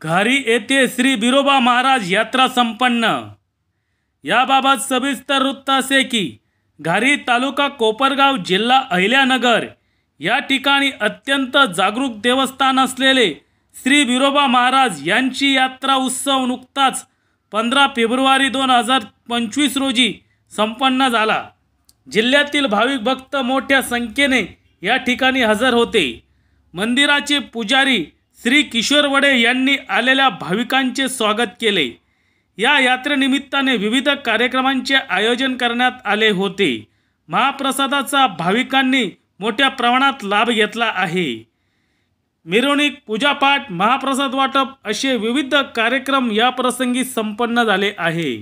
घारी येथे श्री बिरोबा महाराज यात्रा संपन्न। याबाबत सविस्तर वृत्त असे की घारी तालुका कोपरगाव जिल्हा अहिल्यानगर या ठिकाणी अत्यंत जागरूक देवस्थान असलेले श्री बिरोबा महाराज यांची यात्रा उत्सव नुकताच 15 फेब्रुवारी 2025 रोजी संपन्न झाला। जिल्ह्यातील भाविक भक्त मोठ्या संख्येने या ठिकाणी हजर होते। मंदिराचे पुजारी श्री किशोर वडे यांनी आलेल्या भाविकांचे स्वागत केले। या यात्रेनिमित्ताने विविध कार्यक्रमांचे आयोजन करण्यात आले होते। महाप्रसादाचा भाविकांनी मोठ्या प्रमाणात लाभ घेतला आहे। मिरवणूक, पूजापाठ, महाप्रसाद वाटप असे विविध कार्यक्रम या प्रसंगी संपन्न झाले आहे।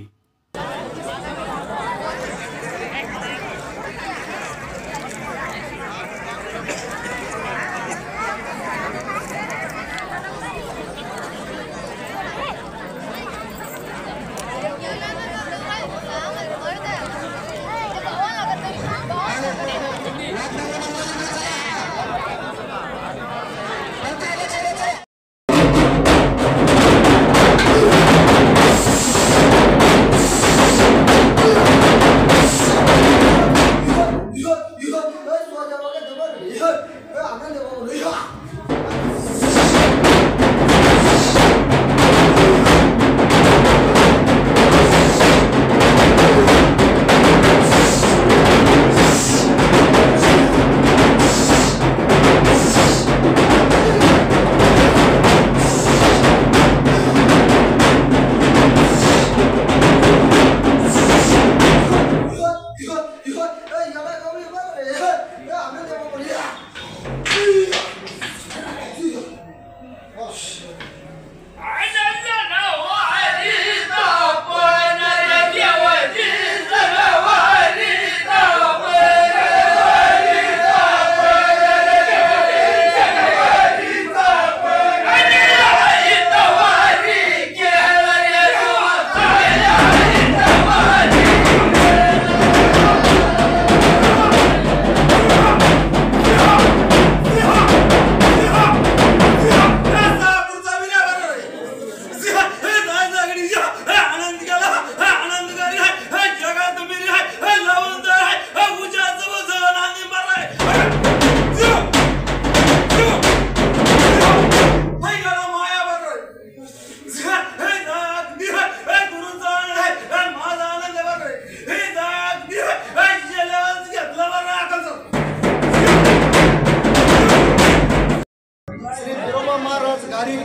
घारी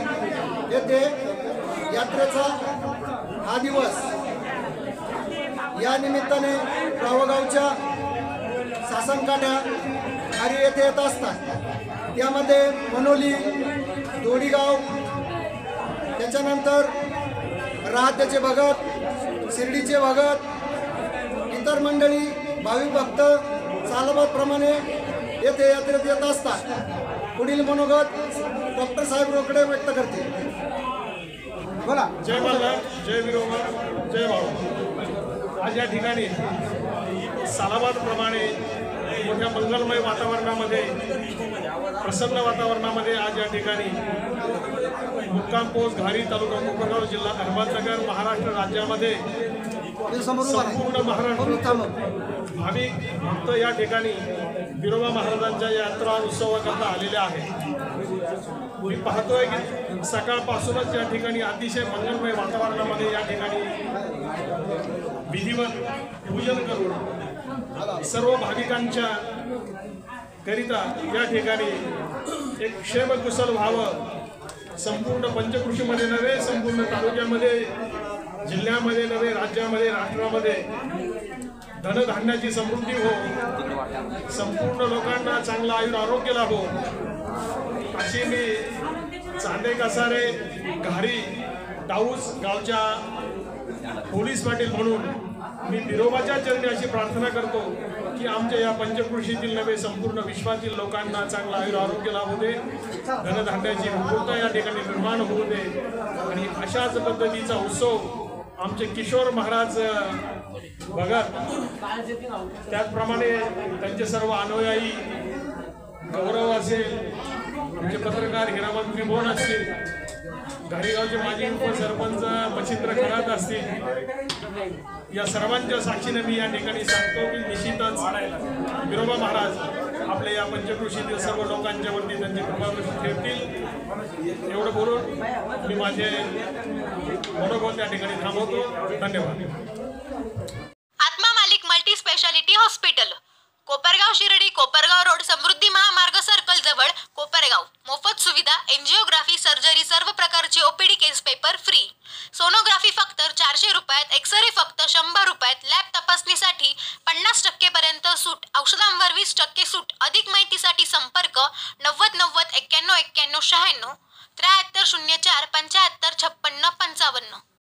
येथे यात्रेचा हा दिवस या निमित्ताने गावोगावच्या सासनकाठ्या घारी येथे येत असतात। त्यामध्ये मनोली, दोडीगाव, त्याच्यानंतर राहत्याचे भगत, शिर्डीचे भगत, इतर मंडळी भाविक भक्त चालवतप्रमाणे येथे यात्रेत येत असतात। पुढील मनोगत डॉक्टर साहेब रोकडे व्यक्त करते। बोला। जय मल्हार, जय बिरोबा, जय भाऊ। आज या ठिकाणी सालाबादप्रमाणे मोठ्या मंगलमय वातावरणामध्ये, प्रसन्न वातावरणामध्ये आज या ठिकाणी मुक्काम पोस्ट घारी तालुका कोपरगाव जिल्हा अहमदनगर महाराष्ट्र राज्यामध्ये संपूर्ण महाराष्ट्र भाविक भक्त या ठिकाणी बिरोबा महाराजांच्या यात्रा उत्सवाकरता आलेले आहेत। मी पाहतोय की सकाळपासूनच या ठिकाणी अतिशय मंगलमय वातावरणामध्ये या ठिकाणी विधिवत पूजन करून सर्व भाविकांच्या करिता या ठिकाणी एक क्षेमकुशल व्हावं, संपूर्ण पंचकृषीमध्ये नव्हे, संपूर्ण तालुक्यामध्ये, जिल्ह्यामध्ये नव्हे, राज्यामध्ये, राष्ट्रामध्ये धनधान्याची समृद्धी हो, संपूर्ण लोकांना चांगला आयुर आरोग्य लाभो, अशी मी चांदे कसारे घारी टाऊस गावच्या पोलीस पाटील म्हणून मी बिरोबाच्या चरणी अशी प्रार्थना करतो की आमच्या या पंचकृषीतील नव्हे, संपूर्ण विश्वातील लोकांना चांगला आयुर आरोग्य लाभू दे, धनधान्याची विपुलता या ठिकाणी निर्माण होऊ दे। आणि अशाच पद्धतीचा उत्सव आमचे किशोर महाराज भगत, त्याचप्रमाणे त्यांचे सर्व अनुयायी, गौरव असेल, आमचे पत्रकार हिरामन त्रिभुवन असतील, घारीगावचे माजी उपसरपंच मच्छिंद्र खरात असतील, या सर्वांच्या साक्षीने मी या ठिकाणी सांगतो की निश्चितच बिरोबा महाराज आपल्या या पंचकृषीतील सर्व लोकांच्या वरती त्यांची कृपादृष्टी ठेवतील. एवढं बोलून मी माझे मनोगत त्या ठिकाणी थांबवतो. धन्यवाद. Atma Malik multi speciality hospital, Kopargaon Shirdi, Kopargaon road, Samruddhi Mahamarg circle जवळ, कोपरगाव. मोफत सुविधा, एंजिओग्राफी, सर्जरी, सर्व प्रकारची ओपीडी केस पेपर फ्री. सोनोग्राफी फक्त 400 रुपयात, एक्सरे फक्त 100 रुपयात, लॅब तपासणीसाठी 50% पर्यंत सूट, औषधांवर 20% सूट. अधिक माहितीसाठी संपर्क 90 90 91 91 96 73 04 75 56 55.